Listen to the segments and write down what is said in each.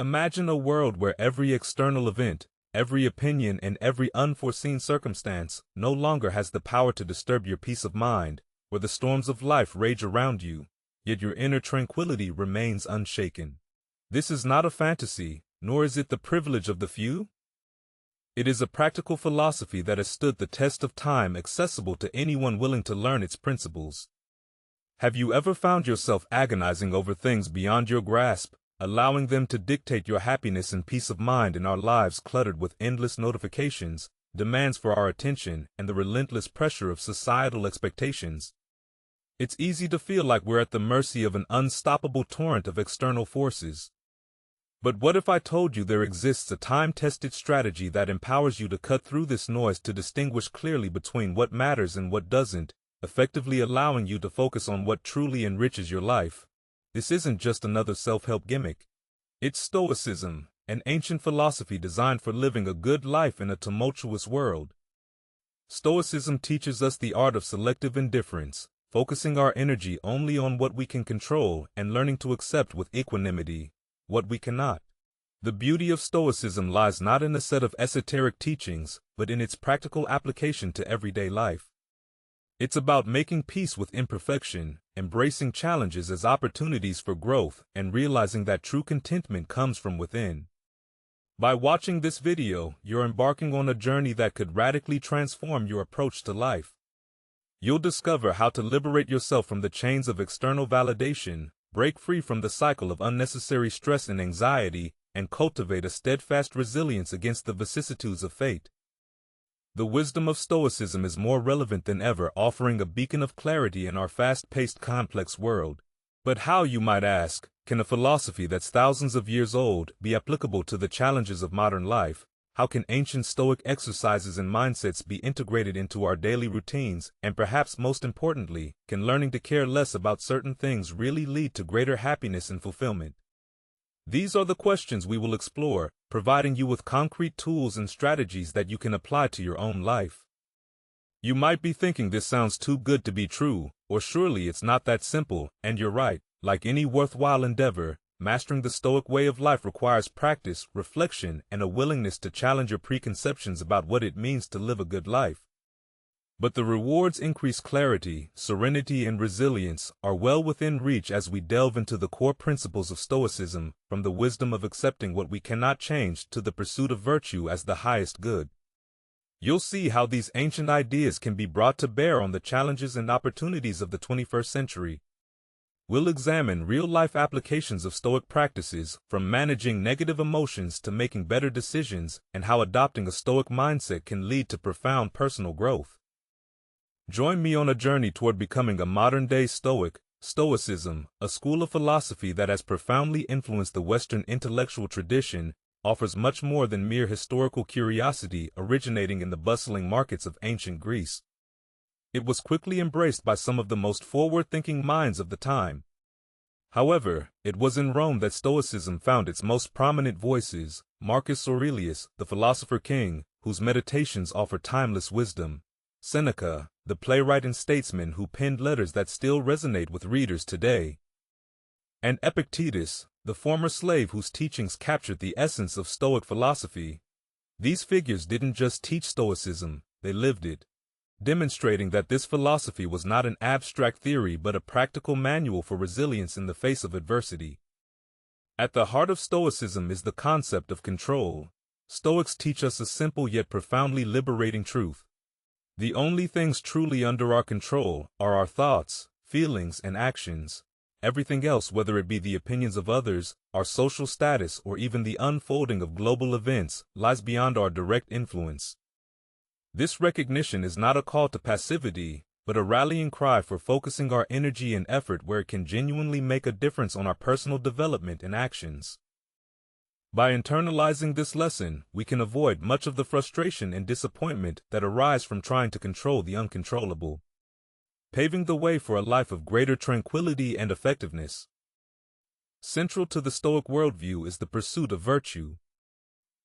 Imagine a world where every external event, every opinion, and every unforeseen circumstance no longer has the power to disturb your peace of mind, where the storms of life rage around you, yet your inner tranquility remains unshaken. This is not a fantasy, nor is it the privilege of the few. It is a practical philosophy that has stood the test of time, accessible to anyone willing to learn its principles. Have you ever found yourself agonizing over things beyond your grasp, allowing them to dictate your happiness and peace of mind in our lives cluttered with endless notifications, demands for our attention, and the relentless pressure of societal expectations? It's easy to feel like we're at the mercy of an unstoppable torrent of external forces. But what if I told you there exists a time-tested strategy that empowers you to cut through this noise, to distinguish clearly between what matters and what doesn't, effectively allowing you to focus on what truly enriches your life? This isn't just another self-help gimmick. It's Stoicism, an ancient philosophy designed for living a good life in a tumultuous world. Stoicism teaches us the art of selective indifference, focusing our energy only on what we can control and learning to accept with equanimity what we cannot. The beauty of Stoicism lies not in a set of esoteric teachings, but in its practical application to everyday life. It's about making peace with imperfection, embracing challenges as opportunities for growth, and realizing that true contentment comes from within. By watching this video, you're embarking on a journey that could radically transform your approach to life. You'll discover how to liberate yourself from the chains of external validation, break free from the cycle of unnecessary stress and anxiety, and cultivate a steadfast resilience against the vicissitudes of fate. The wisdom of Stoicism is more relevant than ever, offering a beacon of clarity in our fast-paced, complex world. But how, you might ask, can a philosophy that's thousands of years old be applicable to the challenges of modern life? How can ancient Stoic exercises and mindsets be integrated into our daily routines? And perhaps most importantly, can learning to care less about certain things really lead to greater happiness and fulfillment? These are the questions we will explore, providing you with concrete tools and strategies that you can apply to your own life. You might be thinking this sounds too good to be true, or surely it's not that simple, and you're right. Like any worthwhile endeavor, mastering the Stoic way of life requires practice, reflection, and a willingness to challenge your preconceptions about what it means to live a good life. But the rewards, increased clarity, serenity, and resilience, are well within reach as we delve into the core principles of Stoicism, from the wisdom of accepting what we cannot change to the pursuit of virtue as the highest good. You'll see how these ancient ideas can be brought to bear on the challenges and opportunities of the 21st century. We'll examine real-life applications of Stoic practices, from managing negative emotions to making better decisions, and how adopting a Stoic mindset can lead to profound personal growth. Join me on a journey toward becoming a modern-day Stoic. Stoicism, a school of philosophy that has profoundly influenced the Western intellectual tradition, offers much more than mere historical curiosity. Originating in the bustling markets of ancient Greece, it was quickly embraced by some of the most forward-thinking minds of the time. However, it was in Rome that Stoicism found its most prominent voices. Marcus Aurelius, the philosopher king, whose meditations offer timeless wisdom; Seneca, the playwright and statesman who penned letters that still resonate with readers today; and Epictetus, the former slave whose teachings captured the essence of Stoic philosophy. These figures didn't just teach Stoicism, they lived it, demonstrating that this philosophy was not an abstract theory but a practical manual for resilience in the face of adversity. At the heart of Stoicism is the concept of control. Stoics teach us a simple yet profoundly liberating truth. The only things truly under our control are our thoughts, feelings, and actions. Everything else, whether it be the opinions of others, our social status, or even the unfolding of global events, lies beyond our direct influence. This recognition is not a call to passivity, but a rallying cry for focusing our energy and effort where it can genuinely make a difference on our personal development and actions. By internalizing this lesson, we can avoid much of the frustration and disappointment that arise from trying to control the uncontrollable, paving the way for a life of greater tranquility and effectiveness. Central to the Stoic worldview is the pursuit of virtue.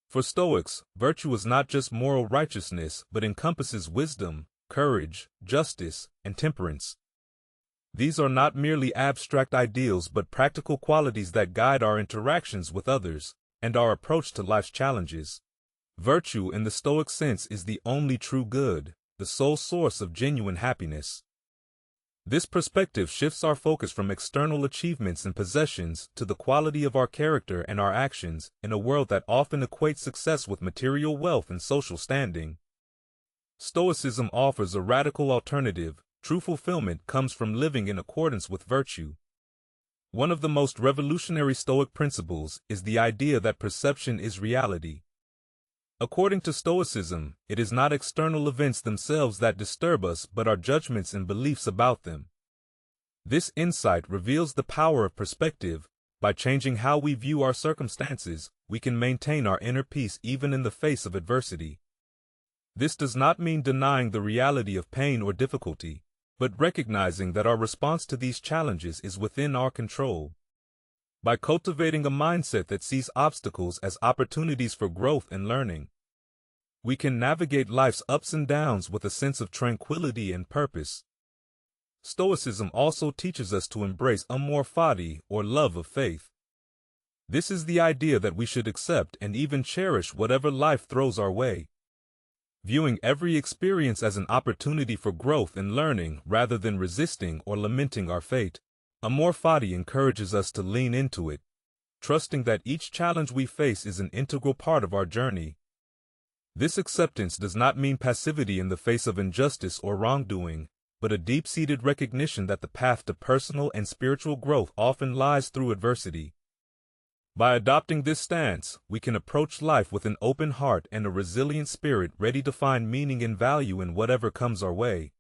For Stoics, virtue is not just moral righteousness, but encompasses wisdom, courage, justice, and temperance. These are not merely abstract ideals but practical qualities that guide our interactions with others, and our approach to life's challenges. Virtue in the Stoic sense is the only true good, the sole source of genuine happiness. This perspective shifts our focus from external achievements and possessions to the quality of our character and our actions in a world that often equates success with material wealth and social standing. Stoicism offers a radical alternative. True fulfillment comes from living in accordance with virtue. One of the most revolutionary Stoic principles is the idea that perception is reality. According to Stoicism, it is not external events themselves that disturb us but our judgments and beliefs about them. This insight reveals the power of perspective. By changing how we view our circumstances, we can maintain our inner peace even in the face of adversity. This does not mean denying the reality of pain or difficulty, but recognizing that our response to these challenges is within our control. By cultivating a mindset that sees obstacles as opportunities for growth and learning, we can navigate life's ups and downs with a sense of tranquility and purpose. Stoicism also teaches us to embrace amor fati, or love of faith. This is the idea that we should accept and even cherish whatever life throws our way, viewing every experience as an opportunity for growth and learning rather than resisting or lamenting our fate. Amor fati encourages us to lean into it, trusting that each challenge we face is an integral part of our journey. This acceptance does not mean passivity in the face of injustice or wrongdoing, but a deep-seated recognition that the path to personal and spiritual growth often lies through adversity. By adopting this stance, we can approach life with an open heart and a resilient spirit ready to find meaning and value in whatever comes our way.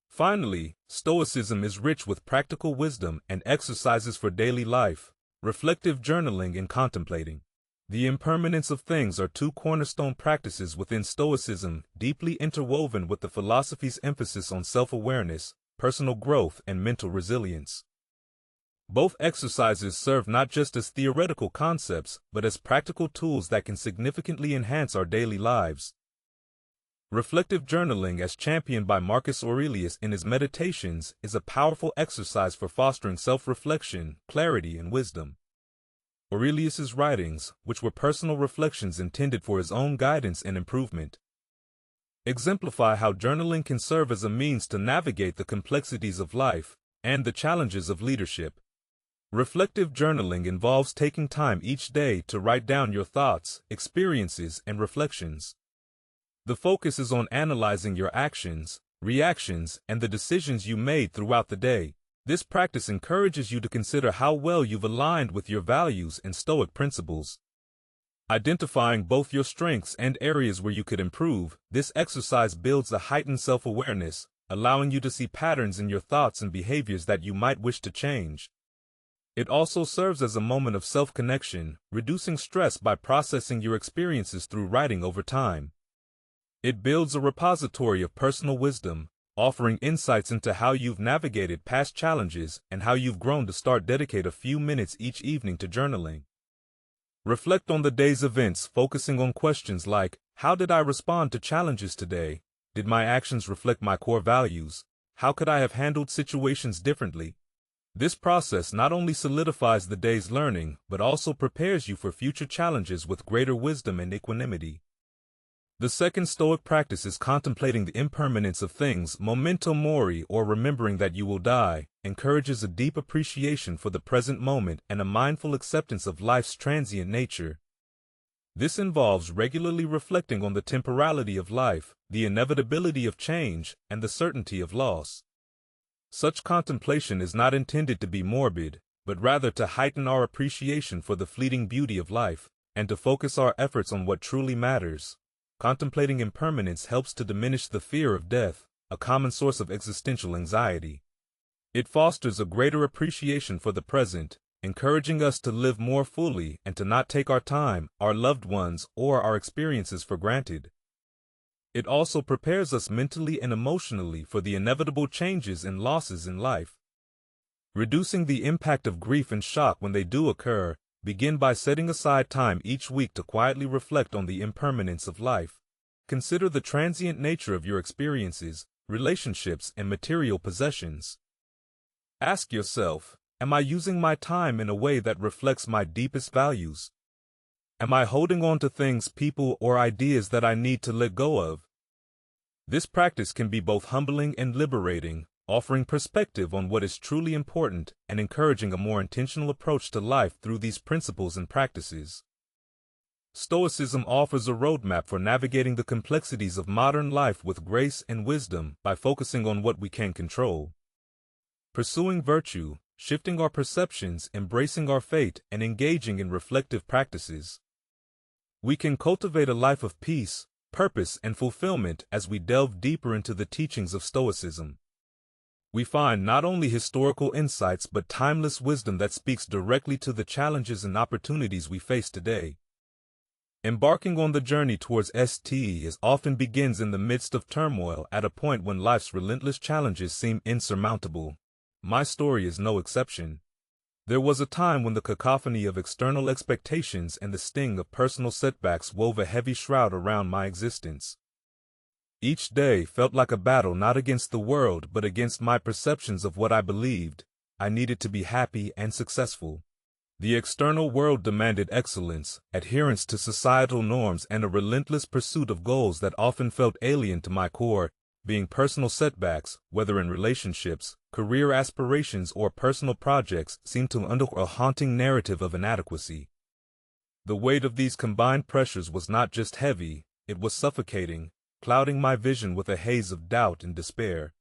Finally, Stoicism is rich with practical wisdom and exercises for daily life, reflective journaling and contemplating. The impermanence of things are two cornerstone practices within Stoicism, deeply interwoven with the philosophy's emphasis on self-awareness, personal growth, and mental resilience. Both exercises serve not just as theoretical concepts, but as practical tools that can significantly enhance our daily lives. Reflective journaling, as championed by Marcus Aurelius in his Meditations, is a powerful exercise for fostering self-reflection, clarity, and wisdom. Aurelius's writings, which were personal reflections intended for his own guidance and improvement, exemplify how journaling can serve as a means to navigate the complexities of life and the challenges of leadership. Reflective journaling involves taking time each day to write down your thoughts, experiences, and reflections. The focus is on analyzing your actions, reactions, and the decisions you made throughout the day. This practice encourages you to consider how well you've aligned with your values and Stoic principles. Identifying both your strengths and areas where you could improve, this exercise builds a heightened self-awareness, allowing you to see patterns in your thoughts and behaviors that you might wish to change. It also serves as a moment of self-connection, reducing stress by processing your experiences through writing over time. It builds a repository of personal wisdom, offering insights into how you've navigated past challenges and how you've grown to dedicate a few minutes each evening to journaling. Reflect on the day's events, focusing on questions like, how did I respond to challenges today? Did my actions reflect my core values? How could I have handled situations differently? This process not only solidifies the day's learning, but also prepares you for future challenges with greater wisdom and equanimity. The second Stoic practice is contemplating the impermanence of things. Memento mori, or remembering that you will die, encourages a deep appreciation for the present moment and a mindful acceptance of life's transient nature. This involves regularly reflecting on the temporality of life, the inevitability of change, and the certainty of loss. Such contemplation is not intended to be morbid, but rather to heighten our appreciation for the fleeting beauty of life, and to focus our efforts on what truly matters. Contemplating impermanence helps to diminish the fear of death, a common source of existential anxiety. It fosters a greater appreciation for the present, encouraging us to live more fully and to not take our time, our loved ones, or our experiences for granted. It also prepares us mentally and emotionally for the inevitable changes and losses in life. Reducing the impact of grief and shock when they do occur, begin by setting aside time each week to quietly reflect on the impermanence of life. Consider the transient nature of your experiences, relationships, and material possessions. Ask yourself, am I using my time in a way that reflects my deepest values? Am I holding on to things, people, or ideas that I need to let go of? This practice can be both humbling and liberating, offering perspective on what is truly important and encouraging a more intentional approach to life through these principles and practices. Stoicism offers a roadmap for navigating the complexities of modern life with grace and wisdom by focusing on what we can control. Pursuing virtue, shifting our perceptions, embracing our fate, and engaging in reflective practices. We can cultivate a life of peace, purpose, and fulfillment as we delve deeper into the teachings of Stoicism. We find not only historical insights but timeless wisdom that speaks directly to the challenges and opportunities we face today. Embarking on the journey towards St often begins in the midst of turmoil, at a point when life's relentless challenges seem insurmountable. My story is no exception. There was a time when the cacophony of external expectations and the sting of personal setbacks wove a heavy shroud around my existence. Each day felt like a battle not against the world but against my perceptions of what I believed I needed to be happy and successful. The external world demanded excellence, adherence to societal norms, and a relentless pursuit of goals that often felt alien to my core being. Personal setbacks, whether in relationships, career aspirations, or personal projects, seemed to undergo a haunting narrative of inadequacy. The weight of these combined pressures was not just heavy, it was suffocating, clouding my vision with a haze of doubt and despair.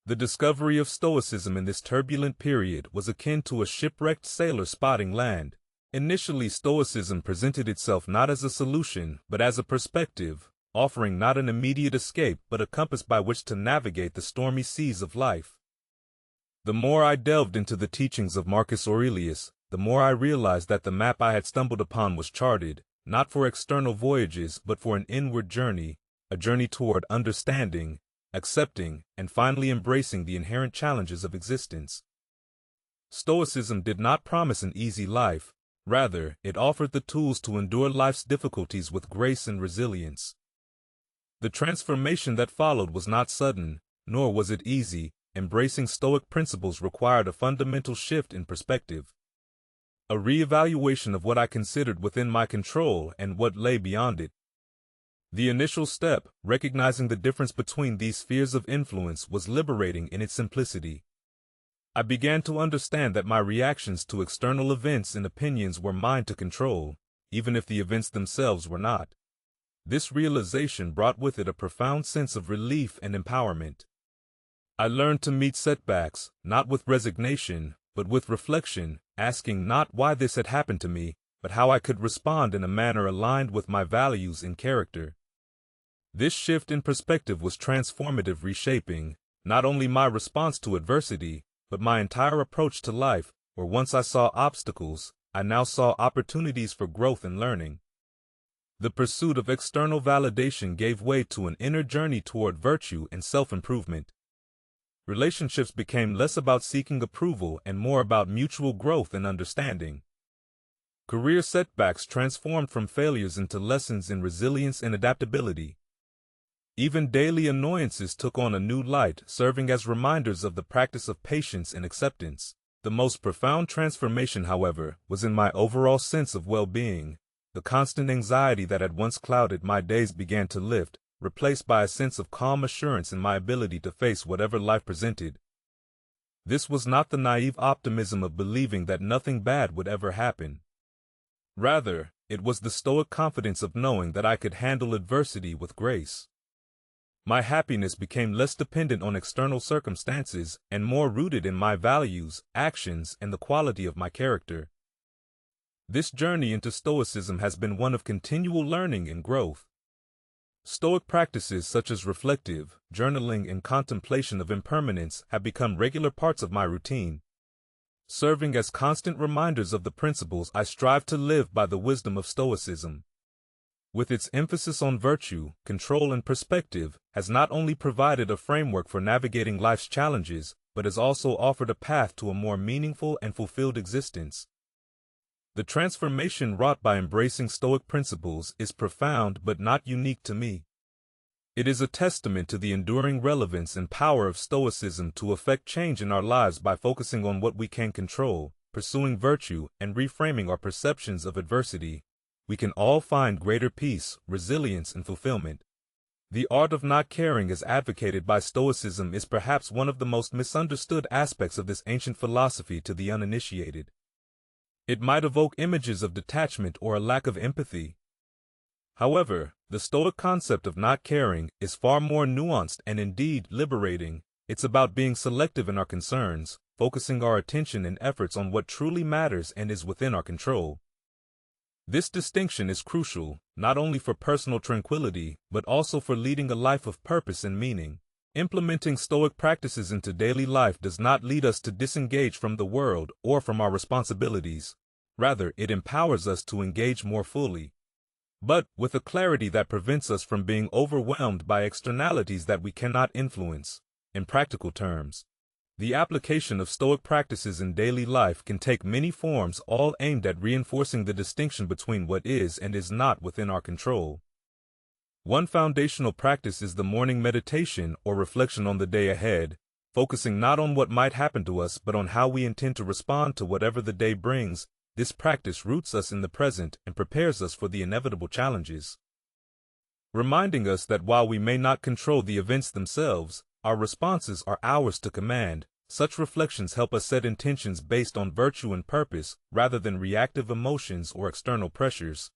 The discovery of Stoicism in this turbulent period was akin to a shipwrecked sailor spotting land. Initially, Stoicism presented itself not as a solution, but as a perspective, offering not an immediate escape but a compass by which to navigate the stormy seas of life. The more I delved into the teachings of Marcus Aurelius, the more I realized that the map I had stumbled upon was charted, not for external voyages but for an inward journey, a journey toward understanding, accepting, and finally embracing the inherent challenges of existence. Stoicism did not promise an easy life, rather, it offered the tools to endure life's difficulties with grace and resilience. The transformation that followed was not sudden, nor was it easy. Embracing Stoic principles required a fundamental shift in perspective. A re-evaluation of what I considered within my control and what lay beyond it. The initial step, recognizing the difference between these spheres of influence, was liberating in its simplicity. I began to understand that my reactions to external events and opinions were mine to control, even if the events themselves were not. This realization brought with it a profound sense of relief and empowerment. I learned to meet setbacks, not with resignation, but with reflection, asking not why this had happened to me, but how I could respond in a manner aligned with my values and character. This shift in perspective was transformative, reshaping not only my response to adversity, but my entire approach to life, where once I saw obstacles, I now saw opportunities for growth and learning. The pursuit of external validation gave way to an inner journey toward virtue and self-improvement. Relationships became less about seeking approval and more about mutual growth and understanding. Career setbacks transformed from failures into lessons in resilience and adaptability. Even daily annoyances took on a new light, serving as reminders of the practice of patience and acceptance. The most profound transformation, however, was in my overall sense of well-being. The constant anxiety that had once clouded my days began to lift, replaced by a sense of calm assurance in my ability to face whatever life presented. This was not the naive optimism of believing that nothing bad would ever happen. Rather, it was the stoic confidence of knowing that I could handle adversity with grace. My happiness became less dependent on external circumstances and more rooted in my values, actions, and the quality of my character. This journey into Stoicism has been one of continual learning and growth. Stoic practices such as reflective, journaling, and contemplation of impermanence have become regular parts of my routine, serving as constant reminders of the principles I strive to live by. The wisdom of Stoicism, with its emphasis on virtue, control, and perspective, has not only provided a framework for navigating life's challenges, but has also offered a path to a more meaningful and fulfilled existence. The transformation wrought by embracing Stoic principles is profound but not unique to me. It is a testament to the enduring relevance and power of Stoicism to effect change in our lives by focusing on what we can control, pursuing virtue, and reframing our perceptions of adversity. we can all find greater peace, resilience, and fulfillment. The art of not caring as advocated by Stoicism is perhaps one of the most misunderstood aspects of this ancient philosophy to the uninitiated. It might evoke images of detachment or a lack of empathy. However, the Stoic concept of not caring is far more nuanced and indeed liberating. It's about being selective in our concerns, focusing our attention and efforts on what truly matters and is within our control. This distinction is crucial, not only for personal tranquility, but also for leading a life of purpose and meaning. Implementing Stoic practices into daily life does not lead us to disengage from the world or from our responsibilities. Rather, it empowers us to engage more fully, but with a clarity that prevents us from being overwhelmed by externalities that we cannot influence. In practical terms, the application of Stoic practices in daily life can take many forms, all aimed at reinforcing the distinction between what is and is not within our control. One foundational practice is the morning meditation or reflection on the day ahead, focusing not on what might happen to us but on how we intend to respond to whatever the day brings. This practice roots us in the present and prepares us for the inevitable challenges, reminding us that while we may not control the events themselves, our responses are ours to command. Such reflections help us set intentions based on virtue and purpose, rather than reactive emotions or external pressures.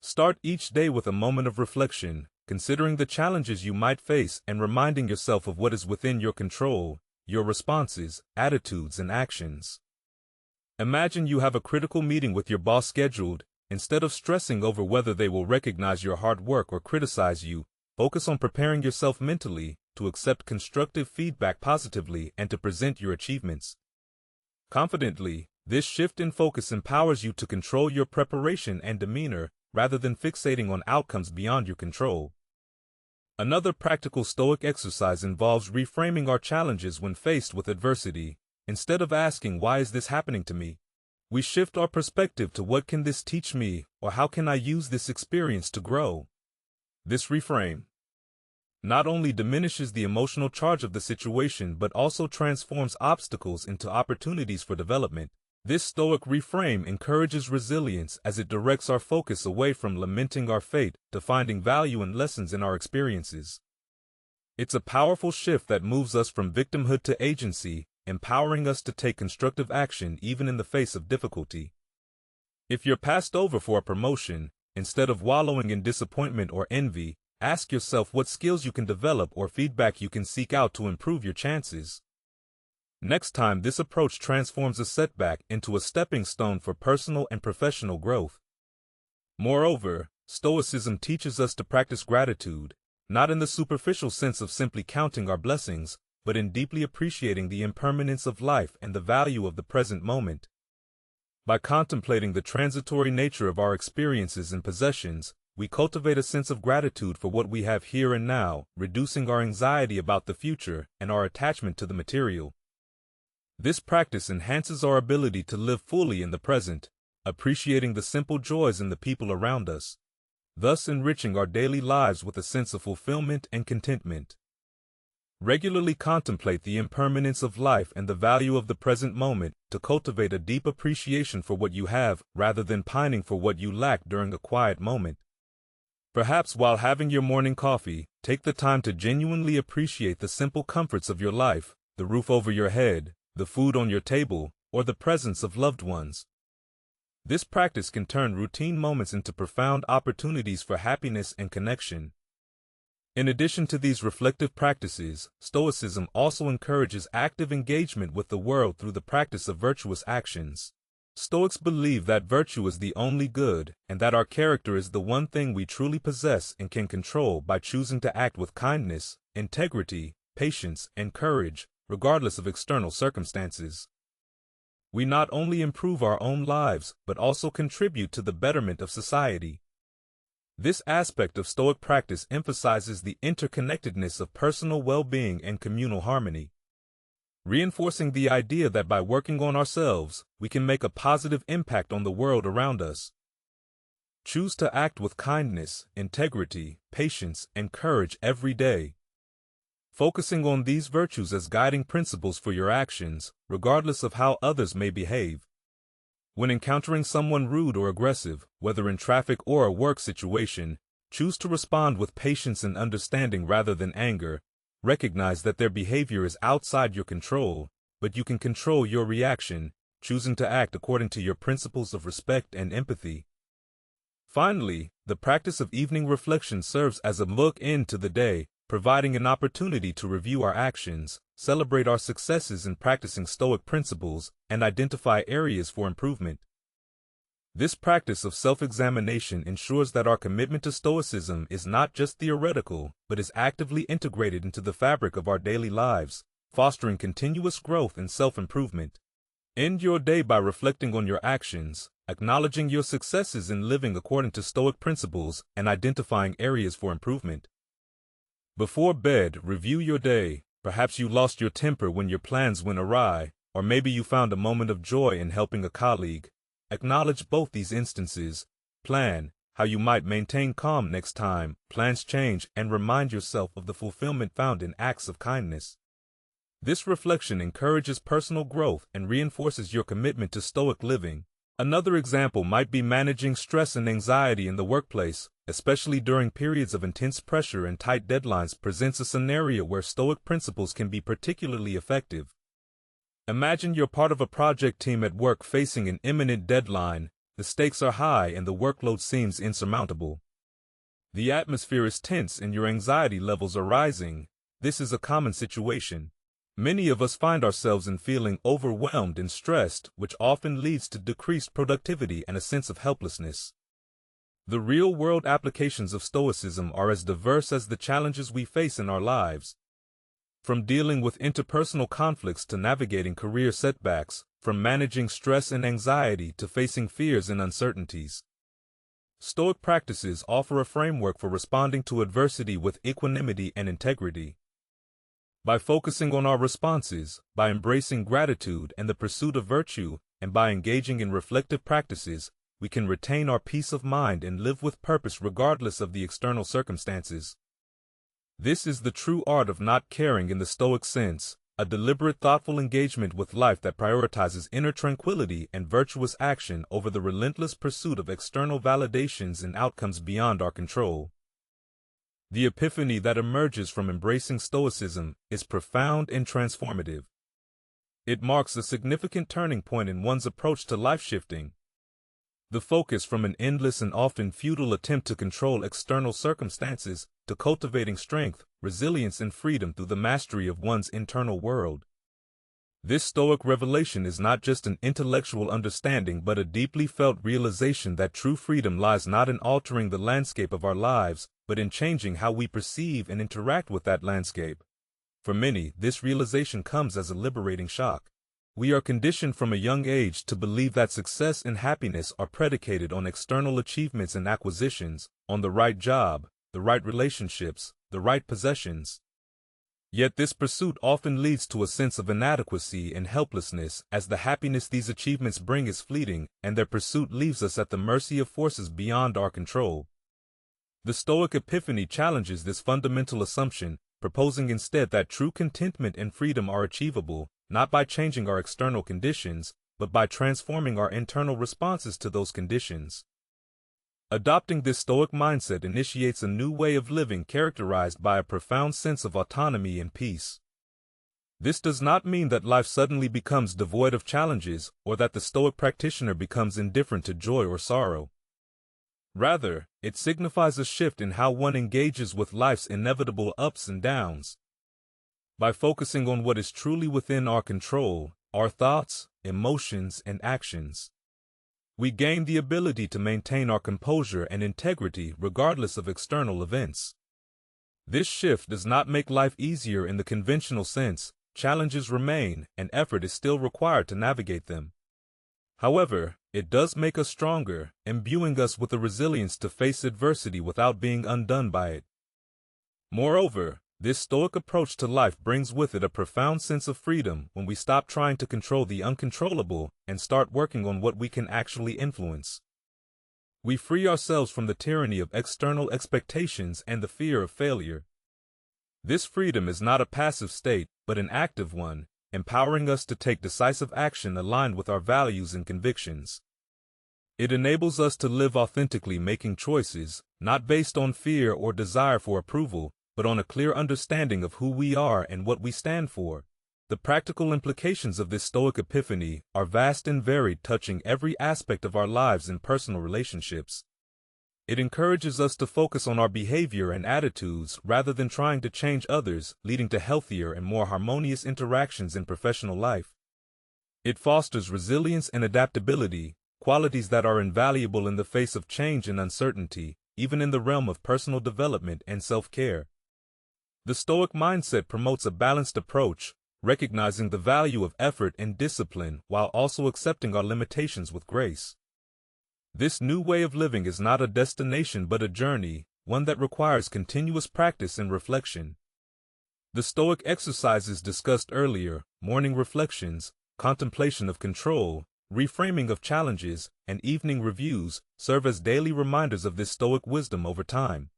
Start each day with a moment of reflection, considering the challenges you might face and reminding yourself of what is within your control, your responses, attitudes, and actions. Imagine you have a critical meeting with your boss scheduled. Instead of stressing over whether they will recognize your hard work or criticize you, focus on preparing yourself mentally to accept constructive feedback positively and to present your achievements confidently. This shift in focus empowers you to control your preparation and demeanor, rather than fixating on outcomes beyond your control. Another practical Stoic exercise involves reframing our challenges when faced with adversity. Instead of asking, "Why is this happening to me?" we shift our perspective to, "What can this teach me?" or "How can I use this experience to grow?" This reframe not only diminishes the emotional charge of the situation but also transforms obstacles into opportunities for development. This Stoic reframe encourages resilience as it directs our focus away from lamenting our fate to finding value and lessons in our experiences. It's a powerful shift that moves us from victimhood to agency, empowering us to take constructive action even in the face of difficulty. If you're passed over for a promotion, instead of wallowing in disappointment or envy, ask yourself what skills you can develop or feedback you can seek out to improve your chances. Next time, this approach transforms a setback into a stepping stone for personal and professional growth. Moreover, Stoicism teaches us to practice gratitude, not in the superficial sense of simply counting our blessings, but in deeply appreciating the impermanence of life and the value of the present moment. By contemplating the transitory nature of our experiences and possessions, we cultivate a sense of gratitude for what we have here and now, reducing our anxiety about the future and our attachment to the material. This practice enhances our ability to live fully in the present, appreciating the simple joys in the people around us, thus enriching our daily lives with a sense of fulfillment and contentment. Regularly contemplate the impermanence of life and the value of the present moment to cultivate a deep appreciation for what you have, rather than pining for what you lack during a quiet moment. Perhaps while having your morning coffee, take the time to genuinely appreciate the simple comforts of your life, the roof over your head, the food on your table, or the presence of loved ones. This practice can turn routine moments into profound opportunities for happiness and connection. In addition to these reflective practices, Stoicism also encourages active engagement with the world through the practice of virtuous actions. Stoics believe that virtue is the only good, and that our character is the one thing we truly possess and can control by choosing to act with kindness, integrity, patience, and courage, regardless of external circumstances. We not only improve our own lives, but also contribute to the betterment of society. This aspect of Stoic practice emphasizes the interconnectedness of personal well-being and communal harmony, reinforcing the idea that by working on ourselves, we can make a positive impact on the world around us. Choose to act with kindness, integrity, patience, and courage every day, focusing on these virtues as guiding principles for your actions, regardless of how others may behave. When encountering someone rude or aggressive, whether in traffic or a work situation, choose to respond with patience and understanding rather than anger. Recognize that their behavior is outside your control, but you can control your reaction, choosing to act according to your principles of respect and empathy. Finally, the practice of evening reflection serves as a look into the day, providing an opportunity to review our actions, celebrate our successes in practicing Stoic principles, and identify areas for improvement. This practice of self-examination ensures that our commitment to Stoicism is not just theoretical, but is actively integrated into the fabric of our daily lives, fostering continuous growth and self-improvement. End your day by reflecting on your actions, acknowledging your successes in living according to Stoic principles, and identifying areas for improvement. Before bed, review your day. Perhaps you lost your temper when your plans went awry, or maybe you found a moment of joy in helping a colleague. Acknowledge both these instances. Plan how you might maintain calm next time plans change, and remind yourself of the fulfillment found in acts of kindness. This reflection encourages personal growth and reinforces your commitment to Stoic living. Another example might be managing stress and anxiety in the workplace, especially during periods of intense pressure and tight deadlines presents a scenario where Stoic principles can be particularly effective. Imagine you're part of a project team at work facing an imminent deadline. The stakes are high and the workload seems insurmountable. The atmosphere is tense and your anxiety levels are rising. This is a common situation. Many of us find ourselves in feeling overwhelmed and stressed, which often leads to decreased productivity and a sense of helplessness. The real-world applications of Stoicism are as diverse as the challenges we face in our lives. From dealing with interpersonal conflicts to navigating career setbacks, from managing stress and anxiety to facing fears and uncertainties. Stoic practices offer a framework for responding to adversity with equanimity and integrity. By focusing on our responses, by embracing gratitude and the pursuit of virtue, and by engaging in reflective practices, we can retain our peace of mind and live with purpose regardless of the external circumstances. This is the true art of not caring in the Stoic sense, a deliberate, thoughtful engagement with life that prioritizes inner tranquility and virtuous action over the relentless pursuit of external validations and outcomes beyond our control. The epiphany that emerges from embracing Stoicism is profound and transformative. It marks a significant turning point in one's approach to life shifting. The focus from an endless and often futile attempt to control external circumstances to cultivating strength, resilience, and freedom through the mastery of one's internal world. This Stoic revelation is not just an intellectual understanding but a deeply felt realization that true freedom lies not in altering the landscape of our lives, but in changing how we perceive and interact with that landscape. For many, this realization comes as a liberating shock. We are conditioned from a young age to believe that success and happiness are predicated on external achievements and acquisitions, on the right job, the right relationships, the right possessions. Yet this pursuit often leads to a sense of inadequacy and helplessness, as the happiness these achievements bring is fleeting, and their pursuit leaves us at the mercy of forces beyond our control. The Stoic epiphany challenges this fundamental assumption, proposing instead that true contentment and freedom are achievable, not by changing our external conditions, but by transforming our internal responses to those conditions. Adopting this Stoic mindset initiates a new way of living characterized by a profound sense of autonomy and peace. This does not mean that life suddenly becomes devoid of challenges, or that the Stoic practitioner becomes indifferent to joy or sorrow. Rather, it signifies a shift in how one engages with life's inevitable ups and downs. By focusing on what is truly within our control, our thoughts, emotions, and actions, we gain the ability to maintain our composure and integrity regardless of external events. This shift does not make life easier in the conventional sense. Challenges remain, and effort is still required to navigate them. However, it does make us stronger, imbuing us with the resilience to face adversity without being undone by it. Moreover, this Stoic approach to life brings with it a profound sense of freedom when we stop trying to control the uncontrollable and start working on what we can actually influence. We free ourselves from the tyranny of external expectations and the fear of failure. This freedom is not a passive state, but an active one, empowering us to take decisive action aligned with our values and convictions. It enables us to live authentically, making choices, not based on fear or desire for approval, but on a clear understanding of who we are and what we stand for. The practical implications of this Stoic epiphany are vast and varied, touching every aspect of our lives and personal relationships. It encourages us to focus on our behavior and attitudes rather than trying to change others, leading to healthier and more harmonious interactions in professional life. It fosters resilience and adaptability, qualities that are invaluable in the face of change and uncertainty, even in the realm of personal development and self-care. The Stoic mindset promotes a balanced approach, recognizing the value of effort and discipline while also accepting our limitations with grace. This new way of living is not a destination but a journey, one that requires continuous practice and reflection. The Stoic exercises discussed earlier, morning reflections, contemplation of control, reframing of challenges, and evening reviews, serve as daily reminders of this Stoic wisdom over time.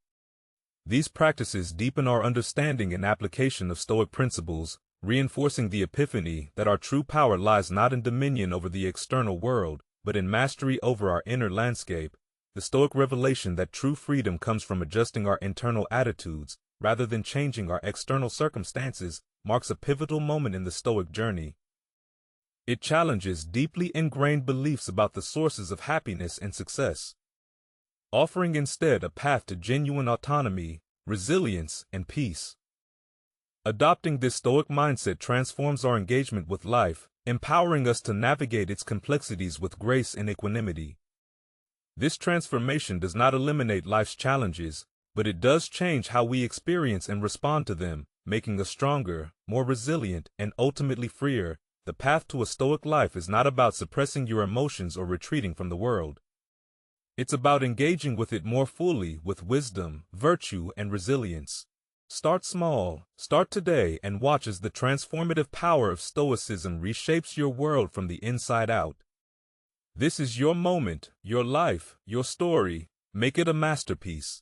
These practices deepen our understanding and application of Stoic principles, reinforcing the epiphany that our true power lies not in dominion over the external world, but in mastery over our inner landscape. The Stoic revelation that true freedom comes from adjusting our internal attitudes, rather than changing our external circumstances, marks a pivotal moment in the Stoic journey. It challenges deeply ingrained beliefs about the sources of happiness and success, offering instead a path to genuine autonomy, resilience, and peace. Adopting this Stoic mindset transforms our engagement with life, empowering us to navigate its complexities with grace and equanimity. This transformation does not eliminate life's challenges, but it does change how we experience and respond to them, making us stronger, more resilient, and ultimately freer. The path to a Stoic life is not about suppressing your emotions or retreating from the world. It's about engaging with it more fully with wisdom, virtue, and resilience. Start small, start today, and watch as the transformative power of Stoicism reshapes your world from the inside out. This is your moment, your life, your story. Make it a masterpiece.